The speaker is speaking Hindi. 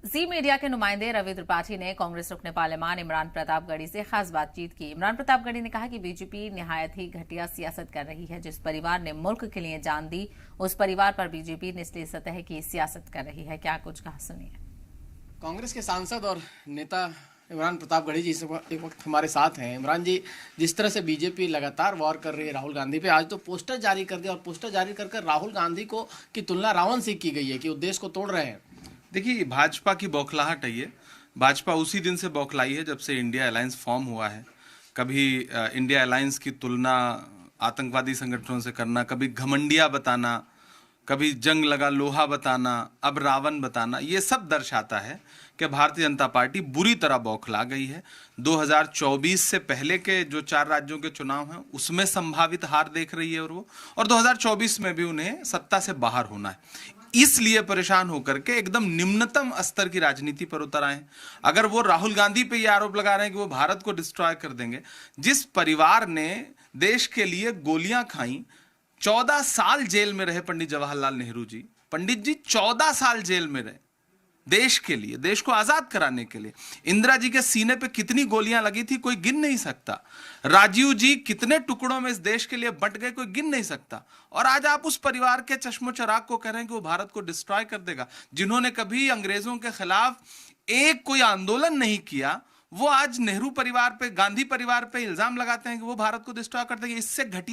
जी मीडिया के नुमाइंदे रवि त्रिपाठी ने कांग्रेस रुकने पार्लियामान इमरान प्रतापगढ़ी से खास बातचीत की। इमरान प्रतापगढ़ी ने कहा कि बीजेपी निहायत ही घटिया सियासत कर रही है। जिस परिवार ने मुल्क के लिए जान दी, उस परिवार पर बीजेपी निचली सतह की सियासत कर रही है। क्या कुछ कहा, सुनिए। कांग्रेस के सांसद और नेता इमरान प्रतापगढ़ी जी इस वक्त हमारे साथ हैं। इमरान जी, जिस तरह से बीजेपी लगातार वॉर कर रही है राहुल गांधी पे, आज तो पोस्टर जारी कर दिया और पोस्टर जारी कर राहुल गांधी को की तुलना रावण से की गई है कि उद्देश्य को तोड़ रहे हैं। देखिए, भाजपा की बौखलाहट है ये। भाजपा उसी दिन से बौखलाई है जब से इंडिया अलायंस फॉर्म हुआ है। कभी इंडिया अलायंस की तुलना आतंकवादी संगठनों से करना, कभी घमंडिया बताना, कभी जंग लगा लोहा बताना, अब रावण बताना, ये सब दर्शाता है कि भारतीय जनता पार्टी बुरी तरह बौखला गई है। 2024 से पहले के जो 4 राज्यों के चुनाव हैं उसमें संभावित हार देख रही है और 2024 में भी उन्हें सत्ता से बाहर होना है। इसलिए परेशान होकर के एकदम निम्नतम स्तर की राजनीति पर उतर आए। अगर वो राहुल गांधी पे ये आरोप लगा रहे हैं कि वो भारत को डिस्ट्रॉय कर देंगे, जिस परिवार ने देश के लिए गोलियां खाई, 14 साल जेल में रहे पंडित जवाहरलाल नेहरू जी। पंडित जी 14 साल जेल में रहे देश के लिए, देश को आजाद कराने के लिए। इंदिरा जी के सीने पे कितनी गोलियां लगी थी कोई गिन नहीं सकता। राजीव जी कितने टुकड़ों में इस देश के लिए बंट गए कोई गिन नहीं सकता। और आज आप उस परिवार के चश्मो चराग को कह रहे हैं कि वो भारत को डिस्ट्रॉय कर देगा। जिन्होंने कभी अंग्रेजों के खिलाफ एक कोई आंदोलन नहीं किया, वो आज नेहरू परिवार पे, गांधी परिवार पे इल्जाम लगाते हैं कि वो भारत को डिस्ट्रॉय कर देंगे। इससे घटिया